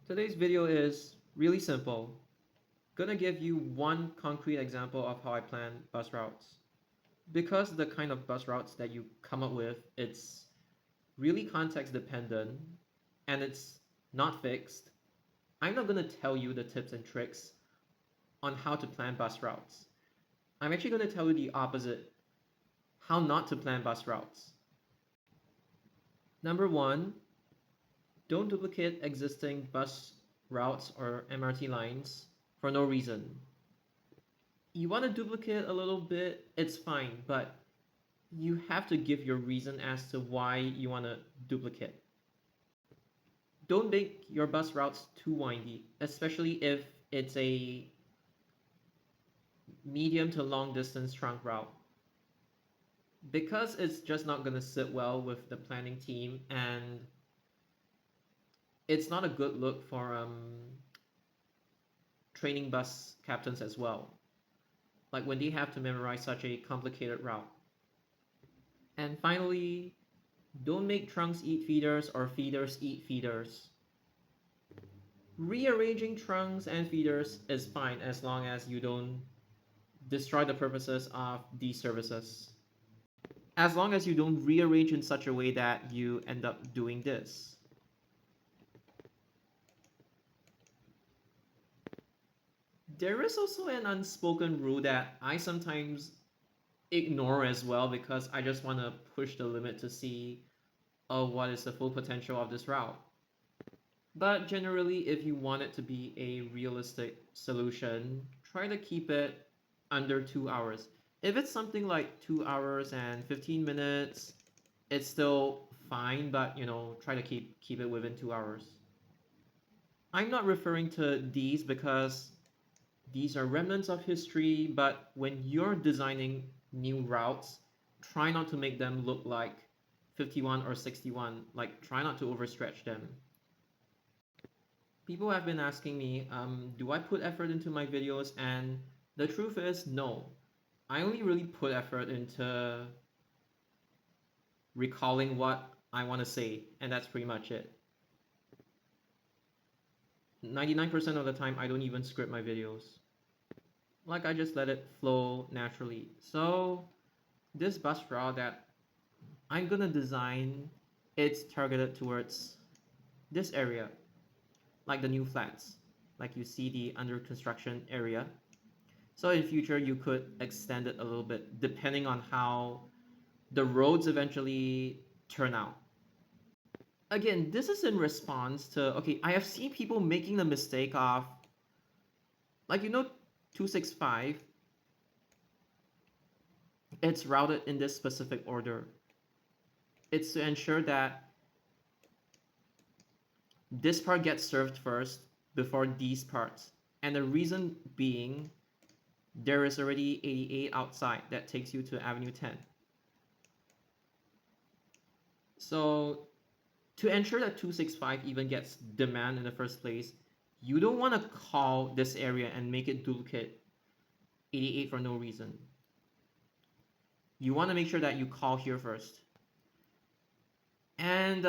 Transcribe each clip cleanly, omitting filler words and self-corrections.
Today's video is really simple. Gonna give you one concrete example of how I plan bus routes. Because the kind of bus routes that you come up with, it's really context dependent and it's not fixed. I'm not gonna tell you the tips and tricks on how to plan bus routes. I'm actually gonna tell you the opposite, how not to plan bus routes. Number one, don't duplicate existing bus routes or MRT lines for no reason. You want to duplicate a little bit, it's fine, but you have to give your reason as to why you want to duplicate. Don't make your bus routes too windy, especially if it's a medium to long distance trunk route. Because it's just not going to sit well with the planning team and it's not a good look for training bus captains as well. Like when they have to memorize such a complicated route. And finally, don't make trunks eat feeders or feeders eat feeders. Rearranging trunks and feeders is fine as long as you don't destroy the purposes of these services. As long as you don't rearrange in such a way that you end up doing this. There is also an unspoken rule that I sometimes ignore as well because I just want to push the limit to see, oh, what is the full potential of this route. But generally, if you want it to be a realistic solution, try to keep it under 2 hours. If it's something like 2 hours and 15 minutes, it's still fine, but try to keep it within 2 hours. I'm not referring to these because these are remnants of history, but when you're designing new routes, try not to make them look like 51 or 61. Like, try not to overstretch them. People have been asking me, do I put effort into my videos? And the truth is, no. I only really put effort into recalling what I want to say, and that's pretty much it. 99% of the time, I don't even script my videos. Like, I just let it flow naturally. So, this bus route that I'm gonna design, it's targeted towards this area, like the new flats, like you see the under construction area. So in future, you could extend it a little bit depending on how the roads eventually turn out. Again, this is in response to, okay, I have seen people making the mistake of, like, 265, it's routed in this specific order. It's to ensure that this part gets served first before these parts. And the reason being, there is already 88 outside that takes you to Avenue 10. So to ensure that 265 even gets demand in the first place, you don't want to call this area and make it duplicate 88 for no reason. You want to make sure that you call here first. And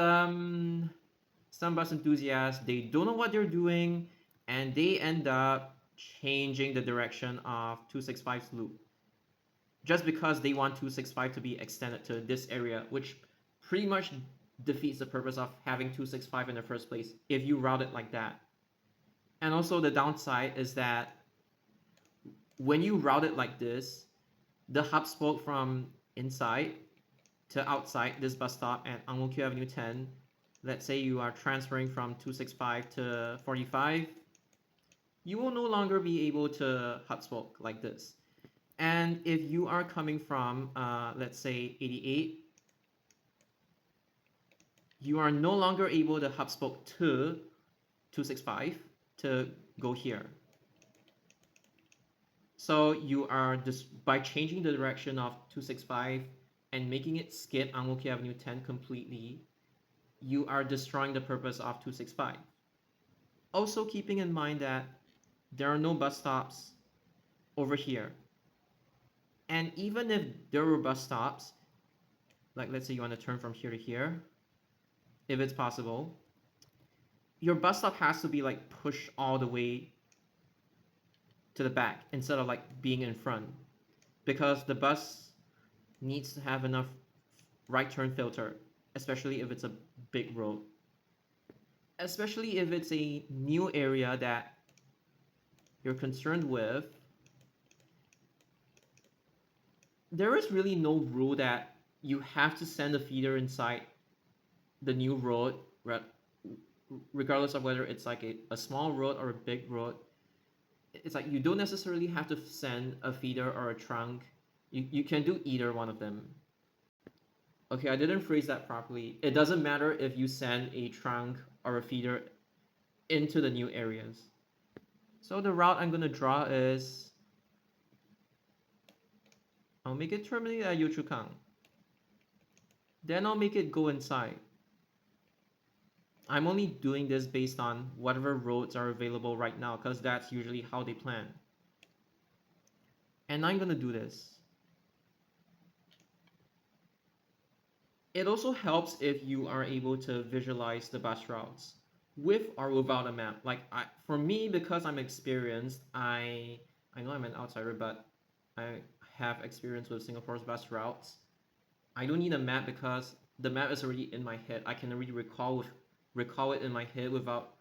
some bus enthusiasts, they don't know what they're doing and they end up changing the direction of 265's loop just because they want 265 to be extended to this area, which pretty much defeats the purpose of having 265 in the first place if you route it like that. And also the downside is that when you route it like this, the hub spoke from inside to outside this bus stop at Ang Mo Kio Avenue 10, let's say you are transferring from 265 to 45, you will no longer be able to hub spoke like this. And if you are coming from, let's say 88, you are no longer able to hub spoke to 265 to go here. So you are just, by changing the direction of 265 and making it skip Ang Mo Kio Avenue 10 completely, you are destroying the purpose of 265. Also keeping in mind that there are no bus stops over here. And even if there were bus stops, like let's say you want to turn from here to here, if it's possible, your bus stop has to be like pushed all the way to the back instead of like being in front, because the bus needs to have enough right turn filter, especially if it's a big road, especially if it's a new area that you're concerned with. There is really no rule that you have to send a feeder inside the new road, regardless of whether it's like a small road or a big road. It's like you don't necessarily have to send a feeder or a trunk. You can do either one of them. Okay, I didn't phrase that properly. It doesn't matter if you send a trunk or a feeder into the new areas. So the route I'm gonna draw is, I'll make it terminate at Yochukang. Then I'll make it go inside. I'm only doing this based on whatever roads are available right now, because that's usually how they plan. And I'm gonna do this. It also helps if you are able to visualize the bus routes with or without a map. Like for me, because I'm experienced, I know I'm an outsider, but I have experience with Singapore's bus routes. I don't need a map because the map is already in my head. I can already recall it in my head without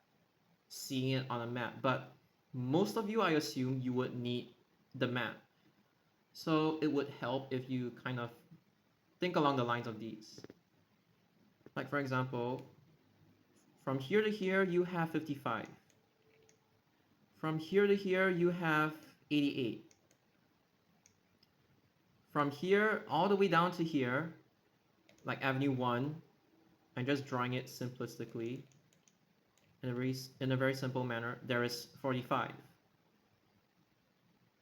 seeing it on a map. But most of you, I assume, you would need the map. So it would help if you kind of think along the lines of these. Like for example, from here to here you have 55. From here to here you have 88. From here all the way down to here, like Avenue 1, I'm just drawing it simplistically in a very simple manner, there is 45.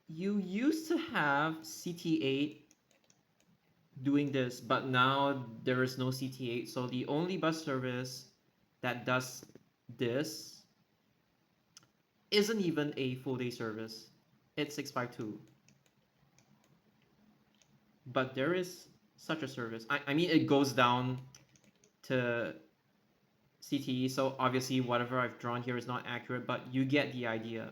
You used to have CT8 doing this, but now there is no CT8, so the only bus service that does this isn't even a full day service. It's 652. But there is such a service. I mean, it goes down to CTE, so obviously whatever I've drawn here is not accurate, but you get the idea.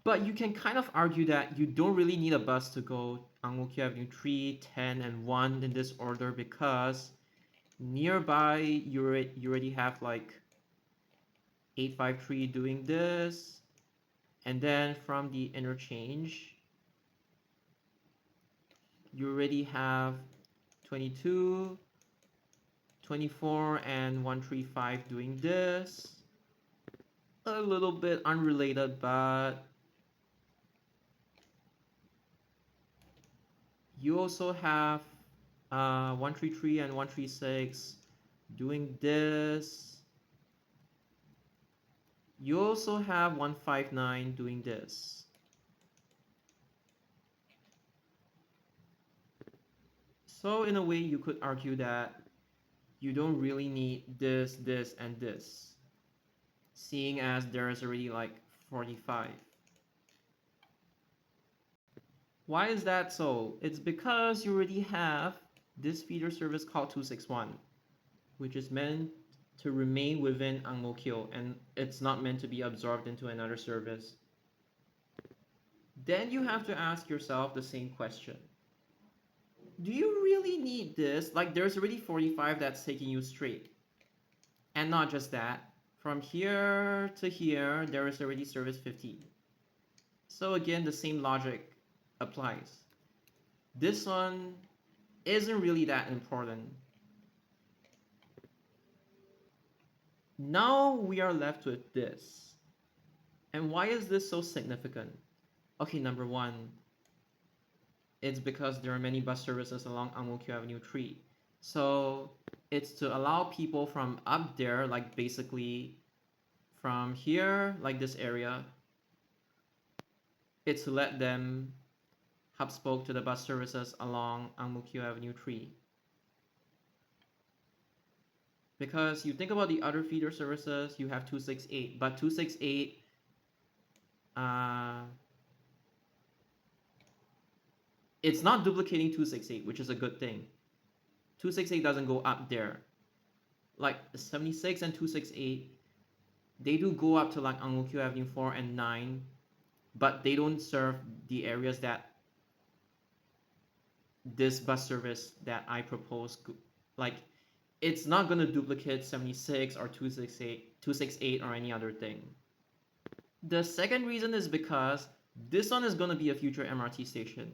But you can kind of argue that you don't really need a bus to go Ang Mo Kio Avenue 3, 10, and 1 in this order, because nearby you already have like 853 doing this, and then from the interchange you already have 22, 24, and 135 doing this. A little bit unrelated, but you also have 133 and 136 doing this. You also have 159 doing this. So in a way, you could argue that you don't really need this, this, and this, seeing as there is already like 45. Why is that so? It's because you already have this feeder service called 261, which is meant to remain within Ang Mo Kio, and it's not meant to be absorbed into another service. Then you have to ask yourself the same question. Do you really need this? Like, there's already 45 that's taking you straight. And not just that, from here to here, there is already service 50. So again, the same logic applies. This one isn't really that important. Now we are left with this. And why is this so significant? Okay, number one, it's because there are many bus services along Ang Mo Kio Avenue 3. So it's to allow people from up there, like basically from here, like this area, it's to let them hub spoke to the bus services along Ang Mo Kio Avenue 3. Because you think about the other feeder services, you have 268, but 268 it's not duplicating 268, which is a good thing. 268 doesn't go up there. like 76 and 268, they do go up to like Ang Mo Kio Avenue 4 and 9, but they don't serve the areas that this bus service that I propose, like it's not going to duplicate 76 or 268 or any other thing. The second reason is because this one is going to be a future MRT station.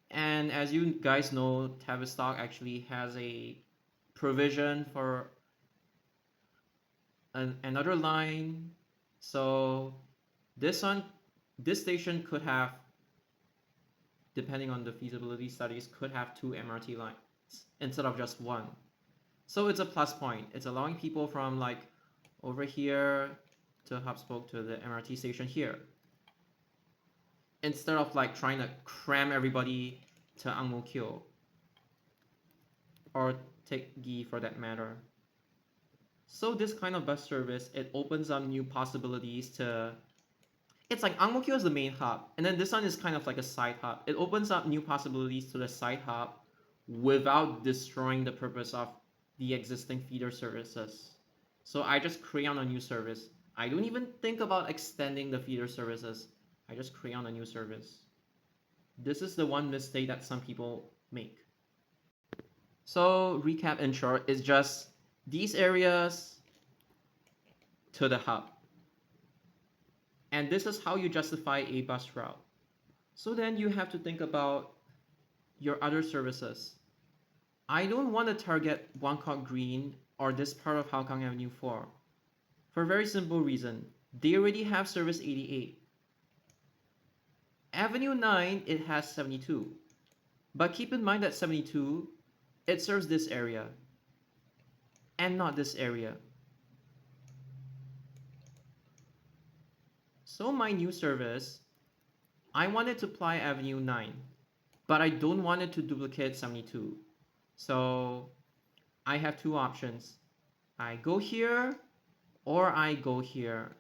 And as you guys know, Tavistock actually has a provision for another line. So this one, this station could have, depending on the feasibility studies, could have two MRT lines instead of just one. So it's a plus point. It's allowing people from like over here to hub spoke to the MRT station here, instead of like trying to cram everybody to Ang Mo Kio or Taik Gi for that matter. So this kind of bus service, it opens up new possibilities to, it's like Ang Mo Kio is the main hub, and then this one is kind of like a side hub. It opens up new possibilities to the side hub without destroying the purpose of the existing feeder services. So I just create on a new service. I don't even think about extending the feeder services. I just create on a new service. This is the one mistake that some people make. So recap in short is just these areas to the hub. And this is how you justify a bus route. So then you have to think about your other services. I don't want to target Buangkok Green or this part of Hougang Avenue 4 for a very simple reason. They already have service 88. Avenue 9, it has 72. But keep in mind that 72, it serves this area and not this area. So my new service, I wanted to apply Avenue 9, but I don't want it to duplicate 72. So I have two options. I go here or I go here.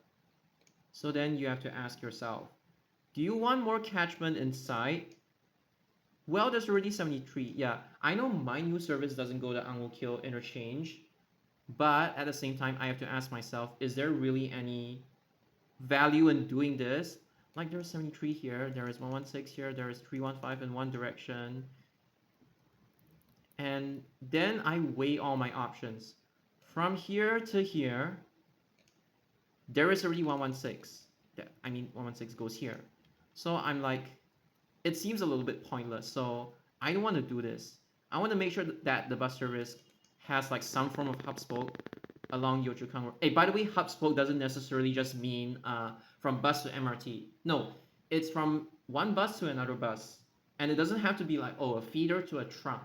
So then you have to ask yourself, do you want more catchment inside? Well, there's already 73. Yeah, I know my new service doesn't go to Ang Mo Kio interchange, but at the same time, I have to ask myself, is there really any value in doing this? Like there's 73 here, there is 116 here, there is 315 in one direction. And then I weigh all my options. From here to here, there is already 116. I mean, 116 goes here. So I'm like, it seems a little bit pointless. So I don't want to do this. I want to make sure that the bus service has like some form of hub spoke along Yio Chu Kang Road. Hey, by the way, hub spoke doesn't necessarily just mean from bus to MRT. No, it's from one bus to another bus. And it doesn't have to be like, oh, a feeder to a trunk.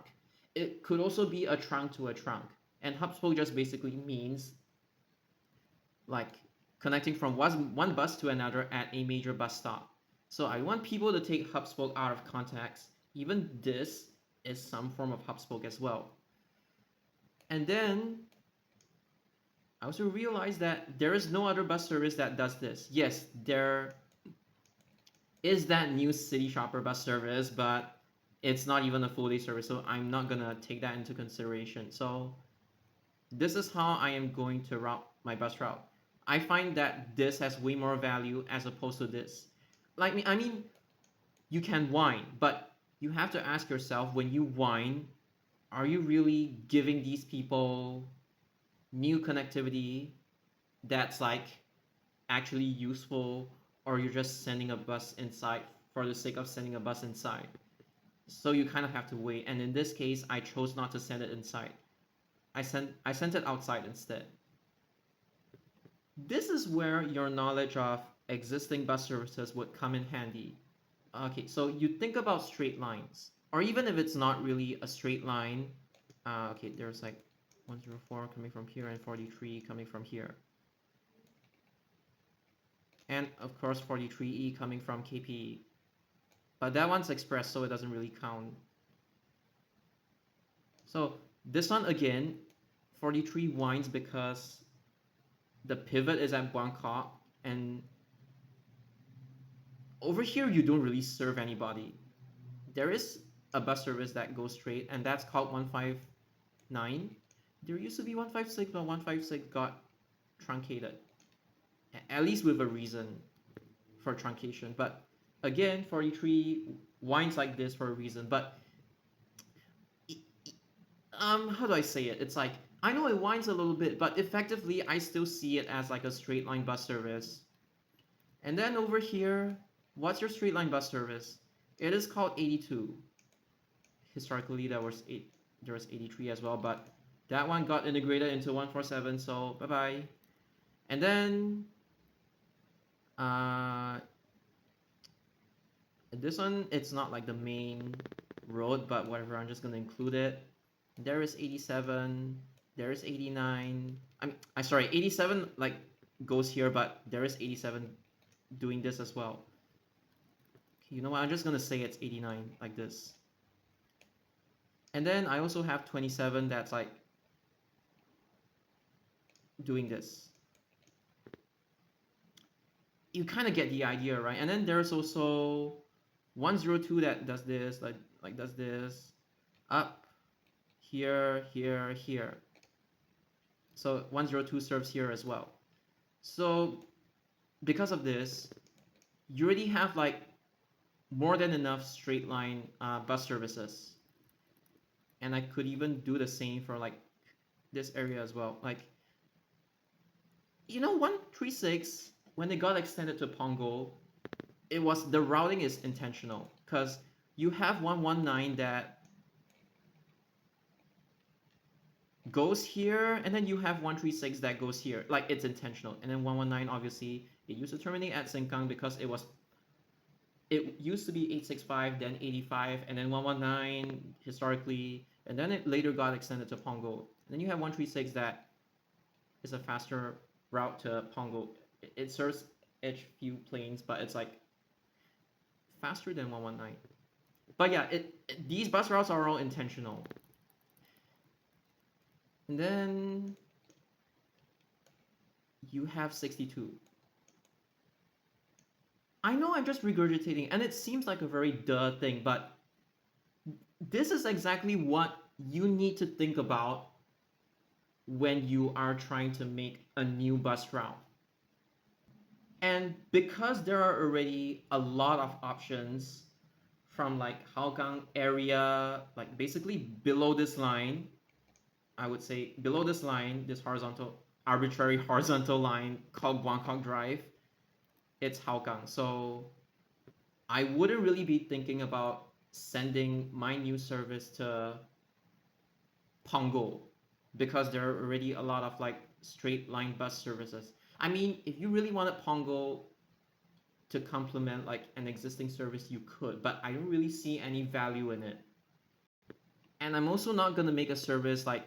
It could also be a trunk to a trunk. And hub spoke just basically means like connecting from one bus to another at a major bus stop. So I want people to take hub spoke out of context. Even this is some form of hub spoke as well. And then I also realized that there is no other bus service that does this. Yes, there is that new City Shopper bus service, but it's not even a full day service, so I'm not gonna take that into consideration. So this is how I am going to route my bus route. I find that this has way more value as opposed to this. Like I mean, you can whine, but you have to ask yourself, when you whine, are you really giving these people new connectivity that's like actually useful, or you're just sending a bus inside for the sake of sending a bus inside? So you kind of have to wait. And in this case, I chose not to send it inside. I sent it outside instead. This is where your knowledge of existing bus services would come in handy. Okay, so you think about straight lines, or even if it's not really a straight line. Okay, there's like 104 coming from here and 43 coming from here. And of course 43E coming from KPE. But that one's express, so it doesn't really count. So this one again, 43 winds because the pivot is at Buangkok, and over here you don't really serve anybody. There is a bus service that goes straight, and that's called 159. there used to be 156, but 156 got truncated. At least with a reason for truncation. But again, 43 winds like this for a reason. But how do I say it? It's like I know it winds a little bit, but effectively I still see it as like a straight line bus service. And then over here, what's your straight line bus service? It is called 82. Historically, there was 83 as well, but that one got integrated into 147. So bye bye. And then uh, this one, it's not like the main road, but whatever. I'm just gonna include it. There is 87. There is 89. I sorry, 87 like goes here, but there is 87 doing this as well. Okay, you know what? I'm just gonna say it's 89 like this. And then I also have 27 that's like doing this. You kind of get the idea, right? And then there's also 102 that does this, like does this, up, here, here, here. So 102 serves here as well. So because of this, you already have like more than enough straight line bus services. And I could even do the same for like this area as well. Like, you know, 136, when it got extended to Pongo, the routing is intentional because you have 119 that goes here, and then you have 136 that goes here. Like, it's intentional. And then 119, obviously, it used to terminate at Sengkang because it used to be 865, then 85, and then 119 historically, and then it later got extended to Pongo. And then you have 136 that is a faster route to Pongo. It serves edge few planes, but it's like faster than 119. But yeah, these bus routes are all intentional. And then you have 62. I know I'm just regurgitating, and it seems like a very duh thing, but this is exactly what you need to think about when you are trying to make a new bus route. And because there are already a lot of options from like Haokang area, like basically below this line, I would say below this line, this arbitrary horizontal line called Buangkok Drive, it's Haokang. So I wouldn't really be thinking about sending my new service to Pongo because there are already a lot of like straight line bus services. I mean, if you really wanted Pongo to complement like an existing service, you could, but I don't really see any value in it. And I'm also not gonna make a service like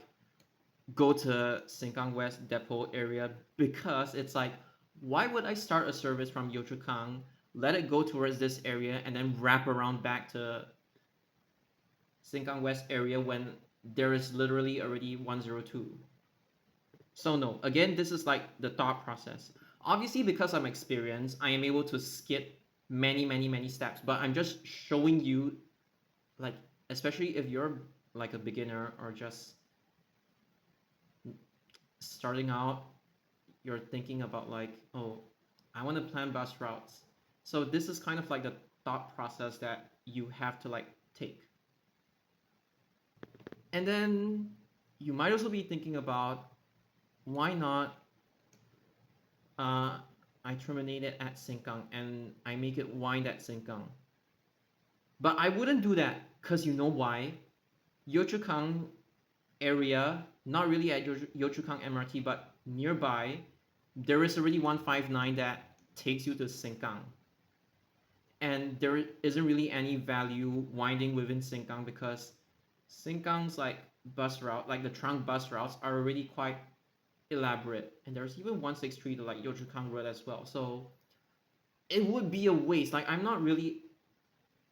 go to Sengkang West Depot area because it's like, why would I start a service from Yio Chu Kang, let it go towards this area, and then wrap around back to Sengkang West area when there is literally already 102? So no, again, this is like the thought process. Obviously, because I'm experienced, I am able to skip many steps, but I'm just showing you, like, especially if you're like a beginner or just starting out, you're thinking about like, oh, I want to plan bus routes. So this is kind of like the thought process that you have to like take. And then you might also be thinking about, why not I terminate it at Sengkang and I make it wind at Sengkang. But I wouldn't do that because you know why? Yio Chu Kang area, not really at Yio Chu Kang MRT, but nearby, there is already 159 that takes you to Sengkang. And there isn't really any value winding within Sengkang because Sengkang's like bus route, like the trunk bus routes, are already quite elaborate. And there's even 163 to like Yio Chu Kang Road as well. So it would be a waste. Like, I'm not really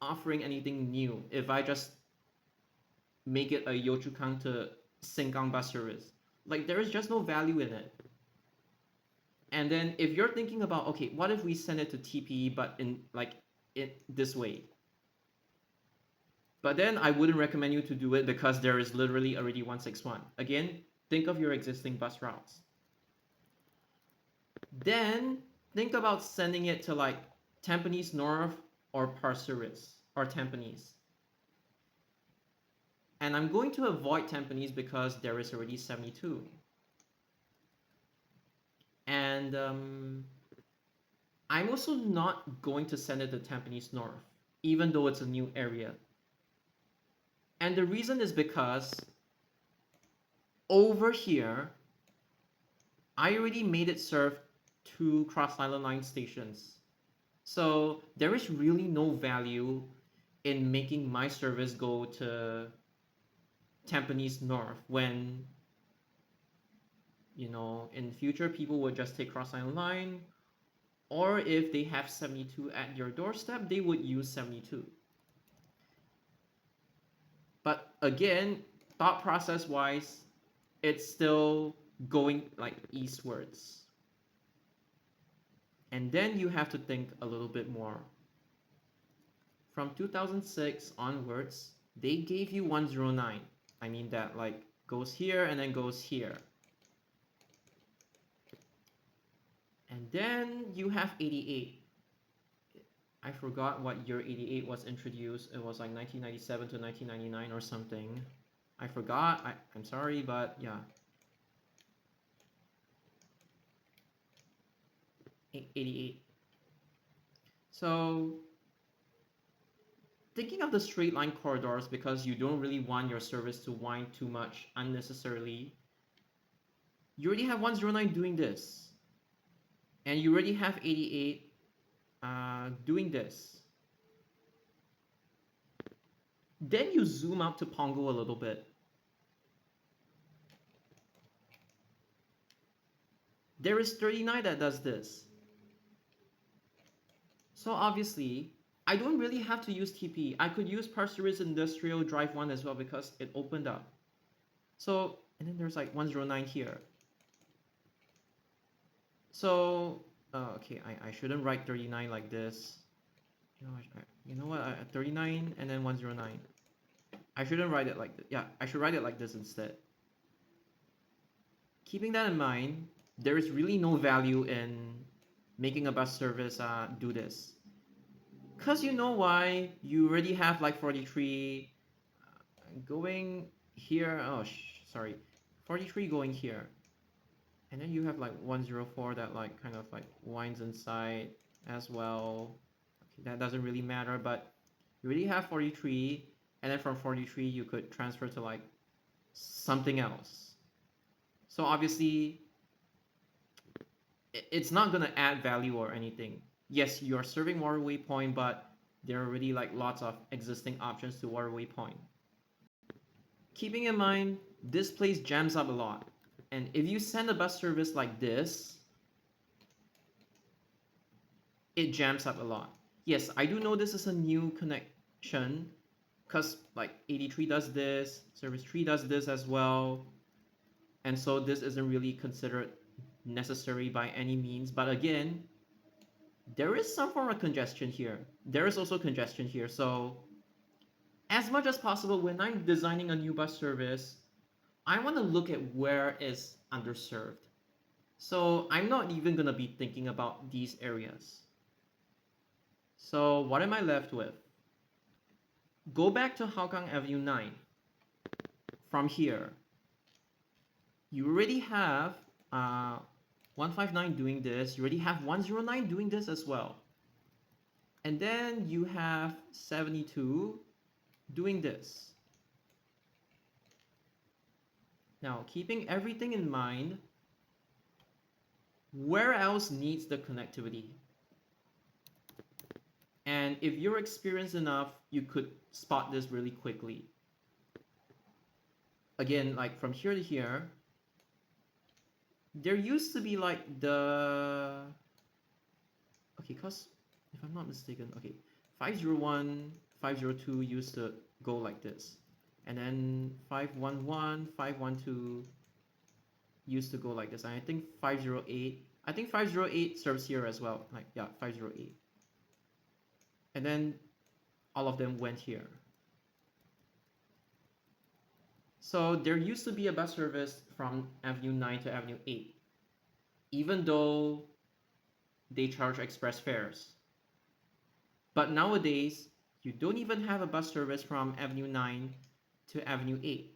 offering anything new if I just make it a Yio Chu Kang to Sengkang bus service. Like, there is just no value in it. And then if you're thinking about, okay, what if we send it to TP but in like it this way? But then I wouldn't recommend you to do it because there is literally already 161. Again, Think of your existing bus routes. Then think about sending it to like Tampines North or Pasir Ris or Tampines. And I'm going to avoid Tampines because there is already 72. And I'm also not going to send it to Tampines North, even though it's a new area. And the reason is because over here, I already made it serve 2 Cross Island Line stations. So there is really no value in making my service go to Tampines North when, in future people would just take Cross Island Line, or if they have 72 at your doorstep, they would use 72. But again, thought process wise, it's still going like eastwards. And then you have to think a little bit more. From 2006 onwards, they gave you 109. I mean that like goes here and then goes here. And then you have 88. I forgot what year 88 was introduced. It was like 1997 to 1999 or something. I forgot. I'm sorry, but yeah. 88. So thinking of the straight line corridors, because you don't really want your service to wind too much unnecessarily, you already have 109 doing this. And you already have 88 doing this. Then you zoom out to Pongo a little bit. There is 39 that does this. So obviously, I don't really have to use TP. I could use Pasir Ris Industrial Drive 1 as well because it opened up. So, and then there's like 109 here. So, okay, I shouldn't write 39 like this. You know what? 39 and then 109. I shouldn't write it like this. Yeah, I should write it like this instead. Keeping that in mind, there is really no value in making a bus service do this. Because you know why? You already have like 43 going here. Oh, sorry. 43 going here. And then you have like 104 that like kind of like winds inside as well. Okay, that doesn't really matter, but you already have 43. And then from 43, you could transfer to like something else. So obviously, it's not going to add value or anything. Yes, you're serving Waterway Point, but there are already like lots of existing options to Waterway Point. Keeping in mind, this place jams up a lot. And if you send a bus service like this, it jams up a lot. Yes, I do know this is a new connection because like 83 does this, service 3 does this as well. And so this isn't really considered necessary by any means. But again, there is some form of congestion here. There is also congestion here. So as much as possible, when I'm designing a new bus service, I want to look at where is underserved. So I'm not even going to be thinking about these areas. So what am I left with? Go back to Hougang Avenue 9. From here, you already have 159 doing this. You already have 109 doing this as well. And then you have 72 doing this. Now, keeping everything in mind, where else needs the connectivity? And if you're experienced enough, you could spot this really quickly. Again, like from here to here, there used to be like the... Okay, because if I'm not mistaken, okay, 501, 502 used to go like this. And then 511, 512 used to go like this. And I think 508 serves here as well. Like, yeah, 508. And then all of them went here. So there used to be a bus service from Avenue 9 to Avenue 8, even though they charge express fares. But nowadays, you don't even have a bus service from Avenue 9 to Avenue 8.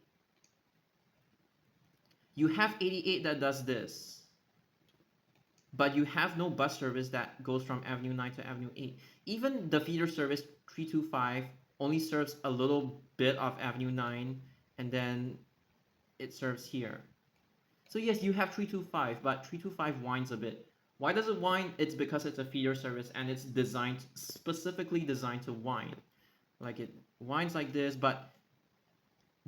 You have 88 that does this, but you have no bus service that goes from Avenue 9 to Avenue 8. Even the feeder service 325 only serves a little bit of Avenue 9, and then it serves here. So yes, you have 325, but 325 whines a bit. Why does it whine? It's because it's a feeder service and it's designed, specifically designed to whine. Like it whines like this, but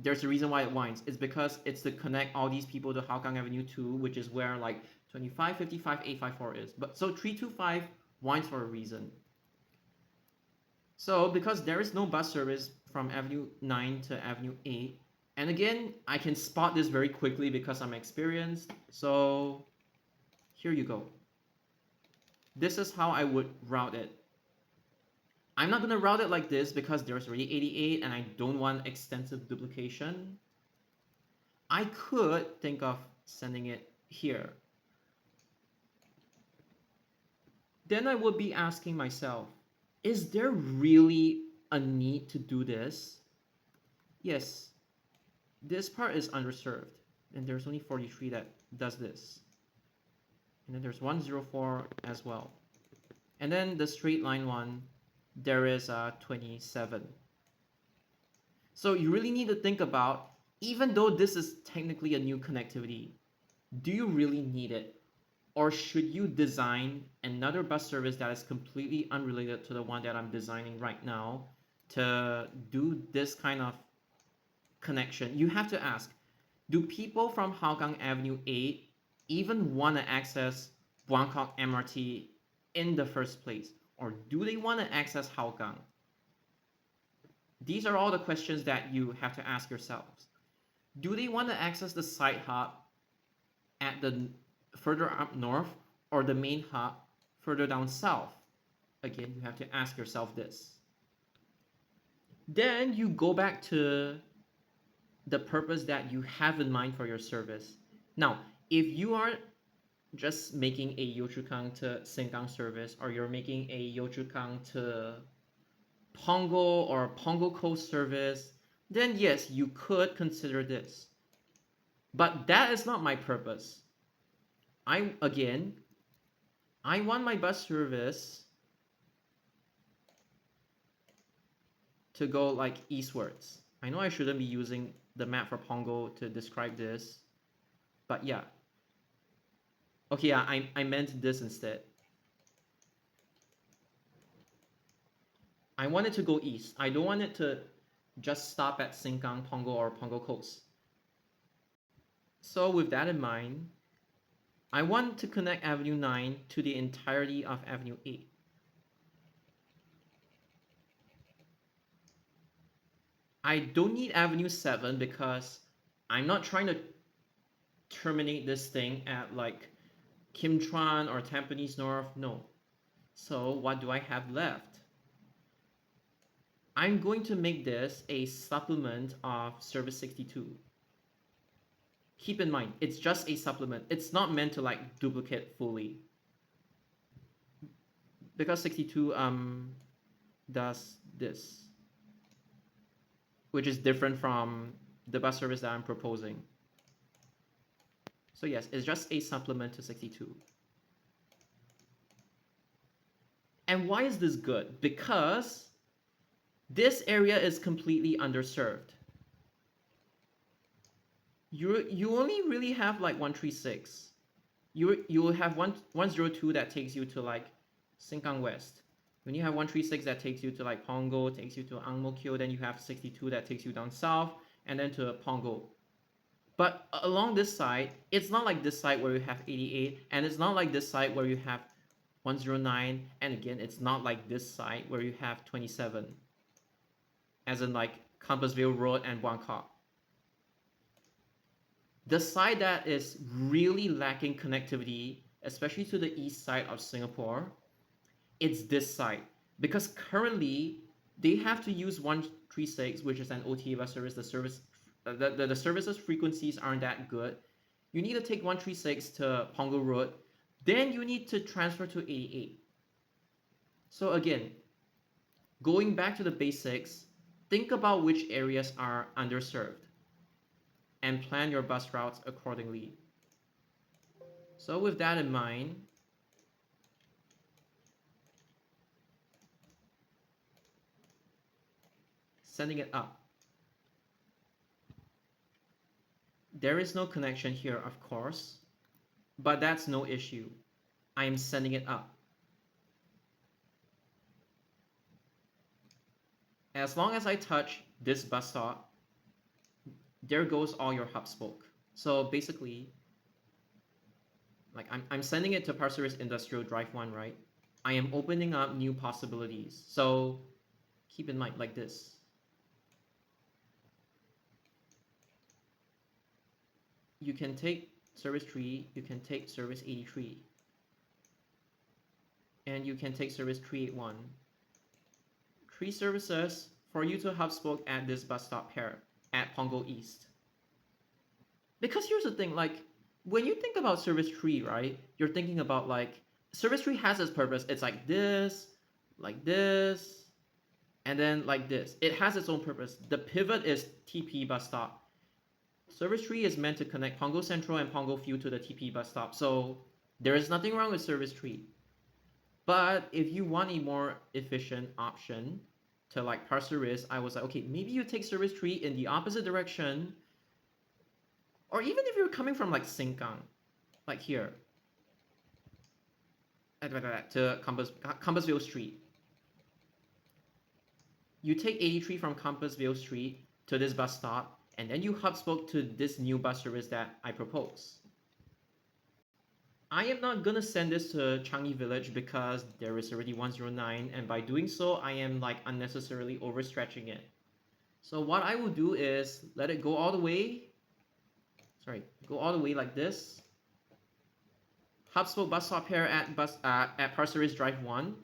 there's a reason why it whines. It's because it's to connect all these people to Hougang Avenue 2, which is where like 25, 55, 854 is. But so 325 whines for a reason. So because there is no bus service from Avenue 9 to Avenue 8, and again, I can spot this very quickly because I'm experienced. So here you go. This is how I would route it. I'm not going to route it like this because there's already 88 and I don't want extensive duplication. I could think of sending it here. Then I would be asking myself, is there really a need to do this? Yes, this part is underserved, and there's only 43 that does this. And then there's 104 as well. And then the straight line one, there is 27. So you really need to think about, even though this is technically a new connectivity, do you really need it? Or should you design another bus service that is completely unrelated to the one that I'm designing right now to do this kind of connection? You have to ask, do people from Hougang Avenue 8 even want to access Buangkok MRT in the first place? Or do they want to access Hougang? These are all the questions that you have to ask yourselves. Do they want to access the side hub at the further up north or the main hub further down south? Again, you have to ask yourself this. Then you go back to the purpose that you have in mind for your service. Now, if you are just making a Yio-Chu-Kang to Sengkang service, or you're making a Yio-Chu-Kang to Pongo or Pongo Coast service, then yes, you could consider this. But that is not my purpose. I want my bus service to go like eastwards. I know I shouldn't be using the map for Pongo to describe this, but yeah. Okay, yeah, I meant this instead. I want it to go east. I don't want it to just stop at Sengkang, Pongo, or Pongo Coast. So with that in mind, I want to connect Avenue 9 to the entirety of Avenue 8. I don't need Avenue 7 because I'm not trying to terminate this thing at like Kim Chuan or Tampines North. No. So what do I have left? I'm going to make this a supplement of Service 62. Keep in mind, it's just a supplement. It's not meant to like duplicate fully. Because 62 does this, which is different from the bus service that I'm proposing. So yes, it's just a supplement to 62. And why is this good? Because this area is completely underserved. You only really have like 136. You will have 102 that takes you to like Sengkang West. When you have 136 that takes you to like Pongo, takes you to Ang Mo Kio, then you have 62 that takes you down south, and then to Pongo. But along this side, it's not like this side where you have 88, and it's not like this side where you have 109, and again, it's not like this side where you have 27. As in like Compassville Road and Buangkok. The side that is really lacking connectivity, especially to the east side of Singapore, it's this side. Because currently, they have to use 136, which is an OTA bus service, the service the services frequencies aren't that good. You need to take 136 to Pongo Road, then you need to transfer to 88. So again, going back to the basics, think about which areas are underserved and plan your bus routes accordingly. So with that in mind, sending it up. There is no connection here, of course, but that's no issue. I am sending it up. As long as I touch this bus stop, there goes all your hub spoke. So basically, like I'm sending it to Pasir Ris Industrial Drive 1, right? I am opening up new possibilities. So keep in mind like this. You can take service 3, you can take service 83, and you can take service 381. 3 services for you to hub spoke at this bus stop here at Pongo East. Because here's the thing, like when you think about service 3, right? You're thinking about like service 3 has its purpose. It's like this, and then like this. It has its own purpose. The pivot is TP bus stop. Service 3 is meant to connect Pongo Central and Pongo View to the TP bus stop. So there is nothing wrong with service 3. But if you want a more efficient option to like Pasir Ris, I was like, okay, maybe you take service 3 in the opposite direction. Or even if you're coming from like Sengkang, like here, to Compassville Street. You take 83 from Compassville Street to this bus stop, and then you hub spoke to this new bus service that I propose. I am not gonna send this to Changi Village because there is already 109, and by doing so, I am like unnecessarily overstretching it. So what I will do is let it go all the way. Sorry, go all the way like this. Hub spoke bus stop here at Pasir Ris Drive 1.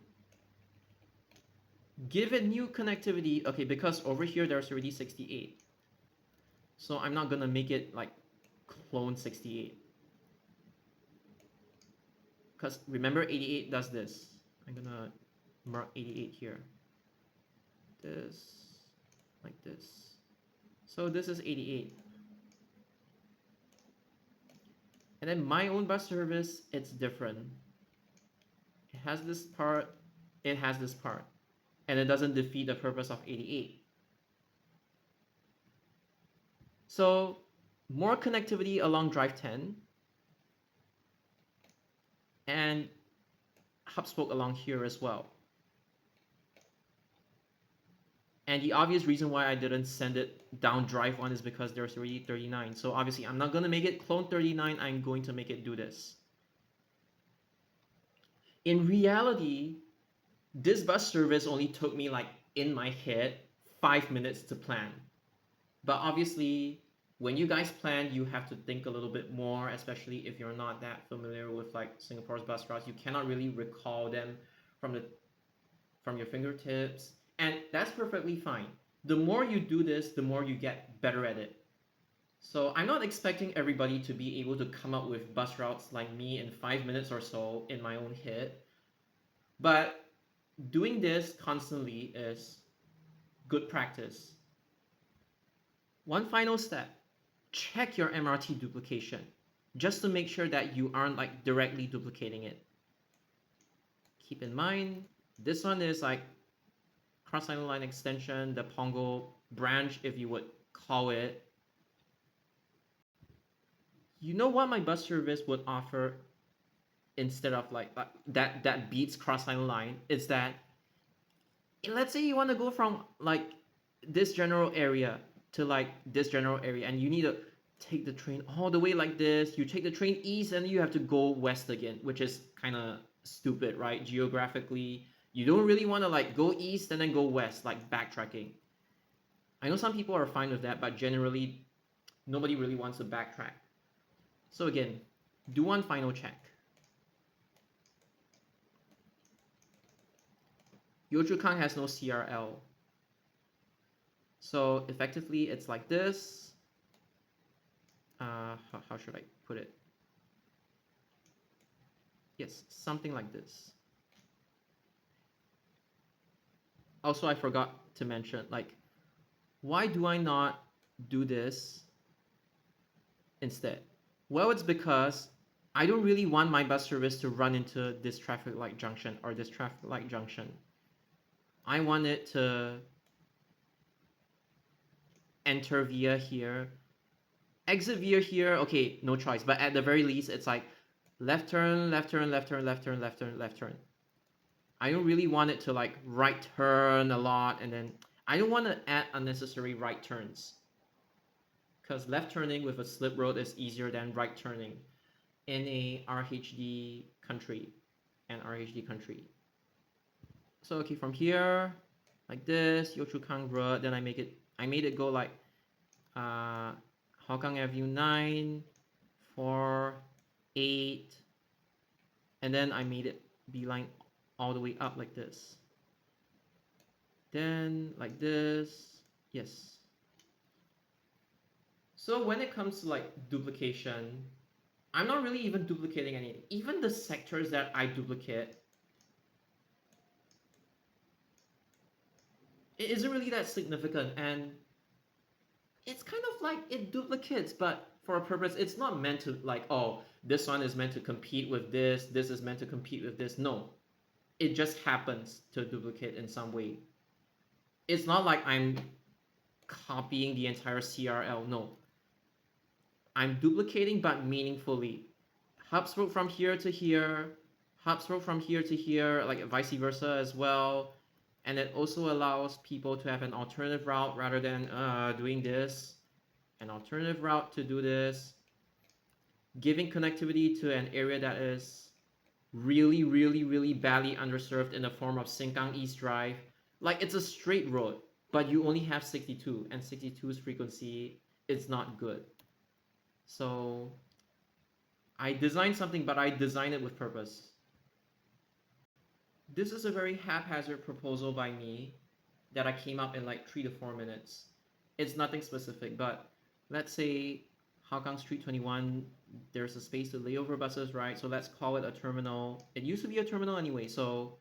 Give it new connectivity. Okay, because over here there's already 68. So I'm not gonna make it like clone 68. Because remember 88 does this. I'm gonna mark 88 here. This, like this. So this is 88. And then my own bus service, it's different. It has this part, it has this part. And it doesn't defeat the purpose of 88. So more connectivity along Drive 10 and hub spoke along here as well. And the obvious reason why I didn't send it down Drive 1 is because there's already 39. So obviously I'm not going to make it clone 39, I'm going to make it do this. In reality, this bus service only took me like in my head 5 minutes to plan. But obviously, when you guys plan, you have to think a little bit more, especially if you're not that familiar with like Singapore's bus routes. You cannot really recall them from your fingertips, and that's perfectly fine. The more you do this, the more you get better at it. So I'm not expecting everybody to be able to come up with bus routes like me in 5 minutes or so in my own head. But doing this constantly is good practice. One final step, check your MRT duplication, just to make sure that you aren't like directly duplicating it. Keep in mind, this one is like Cross Island Line extension, the Pongo branch, if you would call it. You know what my bus service would offer instead of like that beats Cross Island Line? Is that, let's say you want to go from like this general area to like this general area, and you need to take the train all the way like this. You take the train east and you have to go west again, which is kind of stupid, right? Geographically, you don't really want to like go east and then go west, like backtracking. I know some people are fine with that, but generally nobody really wants to backtrack. So again, do one final check. Yio Chu has no CRL. So effectively it's like this. how should I put it? Yes, something like this. Also, I forgot to mention, like, why do I not do this instead? Well, it's because I don't really want my bus service to run into this traffic light junction or this traffic light junction. I want it to enter via here, exit via here. Okay, no choice. But at the very least, it's like left turn, left turn, left turn, left turn, left turn, left turn. I don't really want it to like right turn a lot, and then I don't want to add unnecessary right turns, because left turning with a slip road is easier than right turning in a RHD country and RHD country. So okay, from here, like this, Yio Chu Kang Road, then I made it go like Hougang Avenue 9, 4, 8, and then I made it beeline all the way up like this. Then like this, yes. So when it comes to like duplication, I'm not really even duplicating anything. Even the sectors that I duplicate, it isn't really that significant, and it's kind of like it duplicates, but for a purpose. It's not meant to like, oh, this one is meant to compete with this is meant to compete with this. No, it just happens to duplicate in some way. It's not like I'm copying the entire CRL. No, I'm duplicating but meaningfully. Hubs road from here to here, hubs road from here to here, like vice versa as well. And it also allows people to have an alternative route rather than doing this. An alternative route to do this. Giving connectivity to an area that is really, really, really badly underserved in the form of Sengkang East Drive. Like it's a straight road, but you only have 62, and 62's frequency is not good. So I designed something, but I designed it with purpose. This is a very haphazard proposal by me that I came up in like 3 to 4 minutes. It's nothing specific, but let's say Hougang Street 21, there's a space to layover buses, right? So let's call it a terminal. It used to be a terminal anyway, so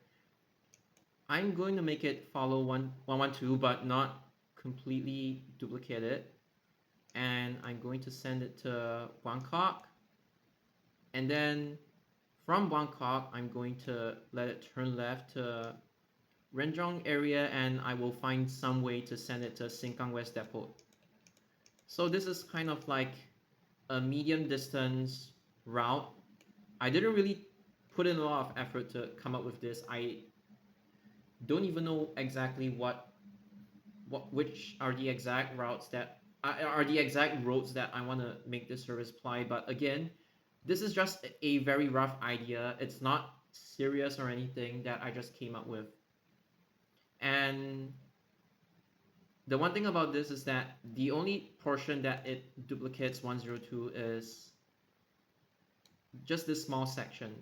I'm going to make it follow 112, but not completely duplicate it. And I'm going to send it to Bangkok. And then from Bangkok, I'm going to let it turn left to Renjong area, and I will find some way to send it to Sengkang West Depot. So this is kind of like a medium distance route. I didn't really put in a lot of effort to come up with this. I don't even know exactly which are the exact routes that are the exact roads that I want to make this service ply. But again, this is just a very rough idea. It's not serious or anything that I just came up with. And the one thing about this is that the only portion that it duplicates 102 is just this small section.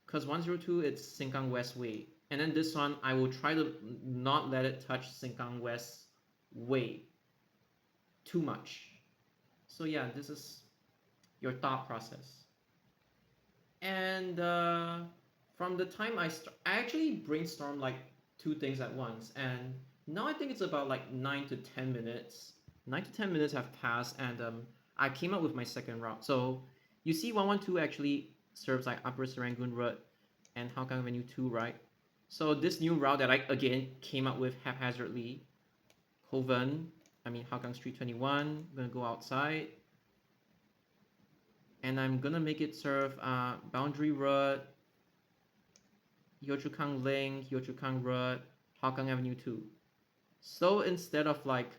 Because 102, it's Sengkang West Way. And then this one, I will try to not let it touch Sengkang West Way too much. So yeah, this is your thought process. And from the time I actually brainstormed like 2 things at once, and now I think it's about like 9 to 10 minutes. 9 to 10 minutes have passed, and I came up with my second route. So you see, 112 actually serves like Upper Serangoon Road and Hougang Avenue 2, right? So this new route that I again came up with haphazardly, Hougang Street 21. I'm gonna go outside, and I'm gonna make it serve Boundary Road, Yio Chu Kang Link, Yio Chu Kang Road, Hougang Avenue 2. So instead of like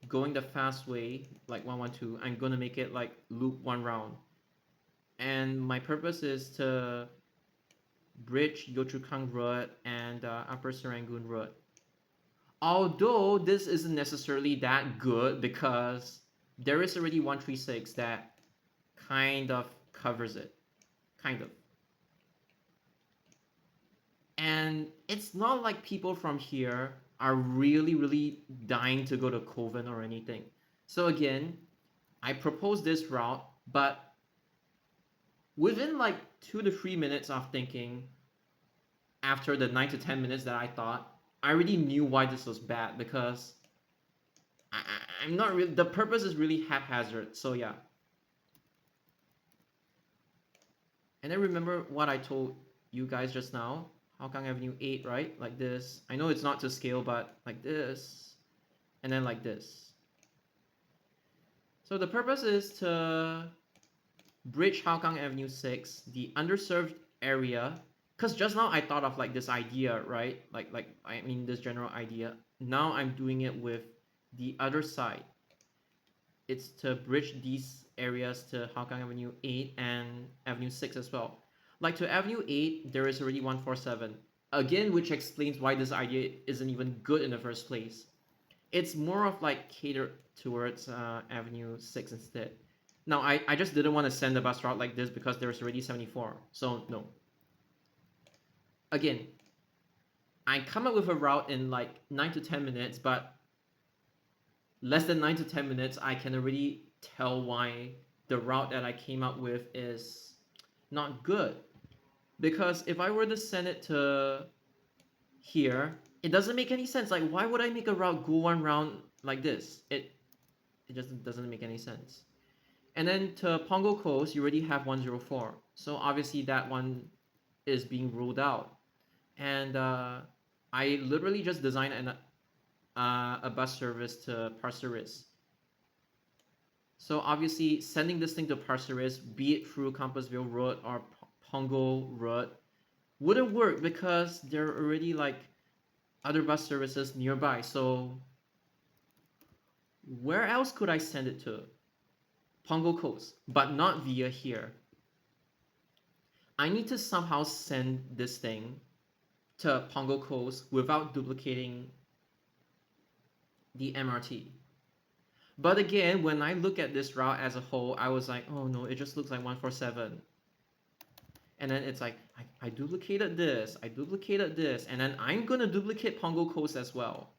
going the fast way like 112, I'm gonna make it like loop one round. And my purpose is to bridge Yio Chu Kang Road and Upper Serangoon Road. Although this isn't necessarily that good because there is already 136 that kind of covers it. Kind of. And it's not like people from here are really, really dying to go to Kovan or anything. So again, I proposed this route, but within like 2 to 3 minutes of thinking, after the 9 to 10 minutes that I thought, I already knew why this was bad because I'm not really. The purpose is really haphazard. So yeah. And then remember what I told you guys just now. Hougang Avenue 8, right? Like this. I know it's not to scale, but like this. And then like this. So the purpose is to bridge Hougang Avenue 6, the underserved area. Because just now I thought of like this idea, right? I mean this general idea. Now I'm doing it with the other side. It's to bridge these areas to Hougang Avenue 8 and Avenue 6 as well. Like to Avenue 8, there is already 147. Again, which explains why this idea isn't even good in the first place. It's more of like catered towards Avenue 6 instead. Now, I just didn't want to send a bus route like this because there's already 74. So, no. Again, I come up with a route in like 9 to 10 minutes, but less than 9 to 10 minutes, I can already tell why the route that I came up with is not good. Because if I were to send it to here, it doesn't make any sense. Like, why would I make a route go one round like this? It just doesn't make any sense. And then to Pongo Coast, you already have 104. So obviously that one is being ruled out. And I literally just designed a bus service to Parceris. So obviously sending this thing to Parceris, be it through Compassville Road or Pongo Road, wouldn't work because there are already like other bus services nearby. So where else could I send it to? Pongo Coast, but not via here. I need to somehow send this thing to Pongo Coast without duplicating the MRT. But again, when I look at this route as a whole, I was like, oh no, it just looks like 147. And then it's like, I duplicated this, and then I'm gonna duplicate Pongo Coast as well.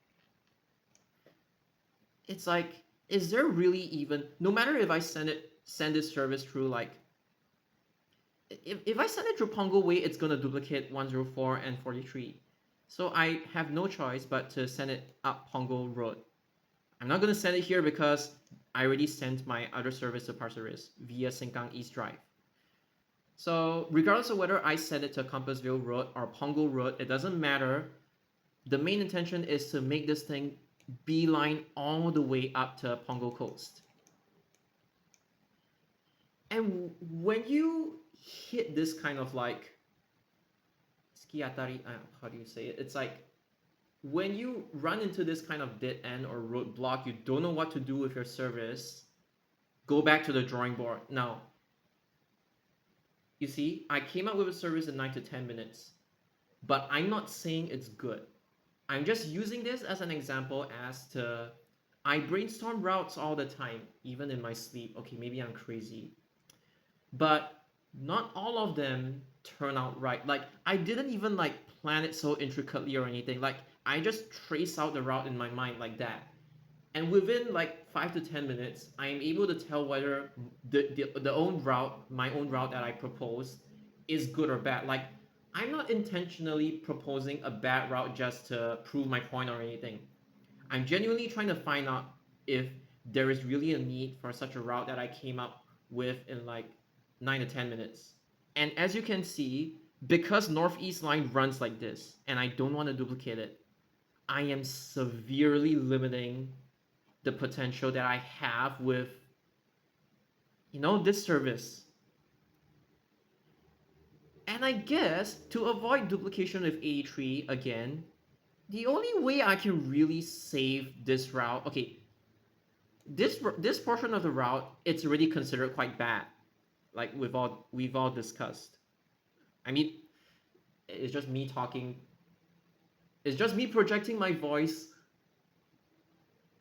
It's like, is there really even, no matter if I send this service through like, if I send it through Pongo Way, it's gonna duplicate 104 and 43. So I have no choice but to send it up Pongo Road. I'm not gonna send it here because I already sent my other service to Parceris via Sengkang East Drive. So regardless of whether I send it to Compassville Road or Pongo Road, it doesn't matter. The main intention is to make this thing beeline all the way up to Pongo Coast. And when you hit this kind of like skiatari, how do you say it? It's like when you run into this kind of dead end or roadblock, you don't know what to do with your service, go back to the drawing board. Now, you see, I came up with a service in 9 to 10 minutes, but I'm not saying it's good. I'm just using this as an example as to, I brainstorm routes all the time, even in my sleep. Okay, maybe I'm crazy. But not all of them turn out right. Like, I didn't even like plan it so intricately or anything. Like, I just trace out the route in my mind like that. And within like 5 to 10 minutes, I am able to tell whether the own route, my own route that I proposed, is good or bad. Like, I'm not intentionally proposing a bad route just to prove my point or anything. I'm genuinely trying to find out if there is really a need for such a route that I came up with in like 9 to 10 minutes. And as you can see, because Northeast Line runs like this, and I don't want to duplicate it, I am severely limiting the potential that I have with, this service. And I guess to avoid duplication with 83 again, the only way I can really save this route, okay, this portion of the route, it's already considered quite bad, like we've all discussed. I mean, it's just me talking. It's just me projecting my voice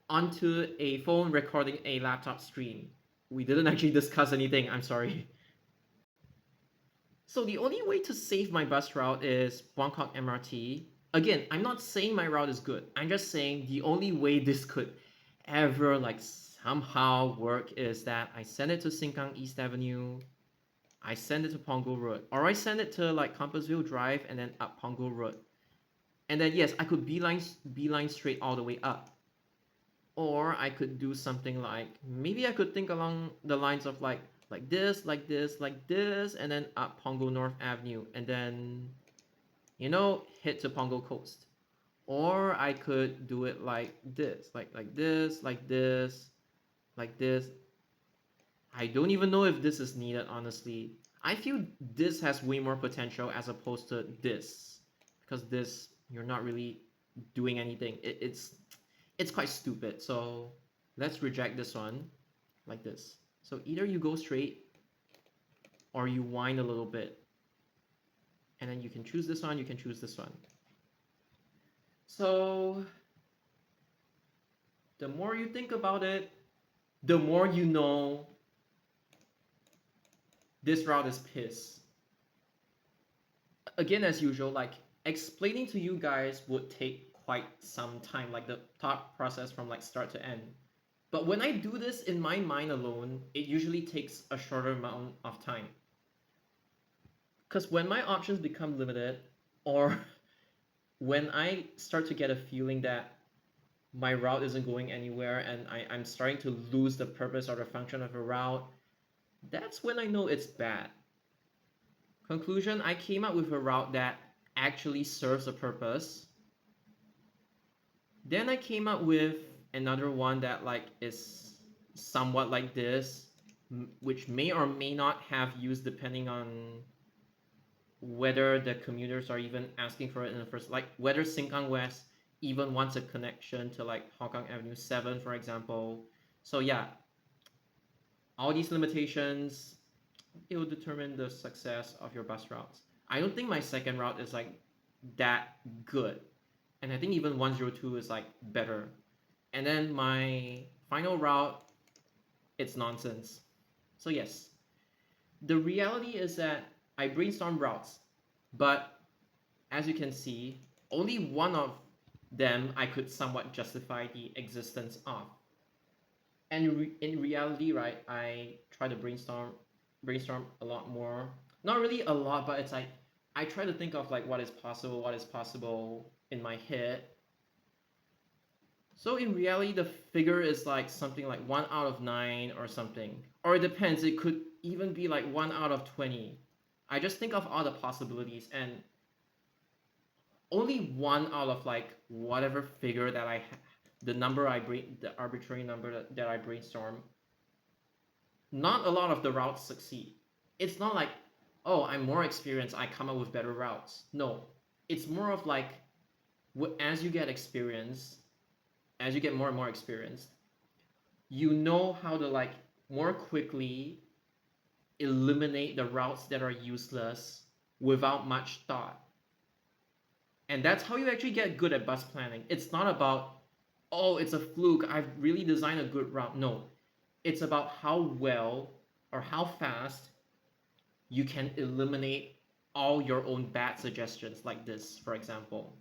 onto a phone recording a laptop screen. We didn't actually discuss anything. I'm sorry. So the only way to save my bus route is Buangkok MRT. Again, I'm not saying my route is good. I'm just saying the only way this could ever like somehow work is that I send it to Sengkang East Avenue, I send it to Punggol Road, or I send it to like Compassville Drive and then up Punggol Road. And then yes, I could beeline straight all the way up. Or I could do something like, maybe I could think along the lines of like this, like this, like this, and then up Punggol North Avenue, and then hit to Punggol Coast. Or I could do it like this, like this, like this, like this. I don't even know if this is needed, honestly. I feel this has way more potential as opposed to this, because this, you're not really doing anything. It's quite stupid. So let's reject this one like this. So either you go straight or you wind a little bit. And then you can choose this one, you can choose this one. So the more you think about it, the more you know this route is piss. Again, as usual, like explaining to you guys would take quite some time, like the thought process from like start to end. But when I do this in my mind alone, it usually takes a shorter amount of time. Because when my options become limited, or when I start to get a feeling that my route isn't going anywhere and I'm starting to lose the purpose or the function of a route, that's when I know it's bad. Conclusion, I came up with a route that actually serves a purpose. Then I came up with another one that like is somewhat like this, which may or may not have use depending on whether the commuters are even asking for it in the first, like whether Sengkang West even wants a connection to like Hougang Avenue 7, for example. So yeah, all these limitations, it will determine the success of your bus routes. I don't think my second route is like that good. And I think even 102 is like better. And then my final route, it's nonsense. So yes, the reality is that I brainstorm routes, but as you can see, only one of them I could somewhat justify the existence of. And in reality, right, I try to brainstorm a lot more. Not really a lot, but it's like I try to think of like what is possible in my head. So in reality, the figure is like something like 1 out of 9 or something. Or it depends, it could even be like 1 out of 20. I just think of all the possibilities, and only one out of like whatever figure that the arbitrary number that I brainstorm, not a lot of the routes succeed. It's not like, oh, I'm more experienced, I come up with better routes. No, it's more of like, as you get experience, as you get more and more experienced, you know how to like more quickly eliminate the routes that are useless without much thought. And that's how you actually get good at bus planning. It's not about, oh, it's a fluke, I've really designed a good route. No, it's about how well or how fast you can eliminate all your own bad suggestions, like this, for example.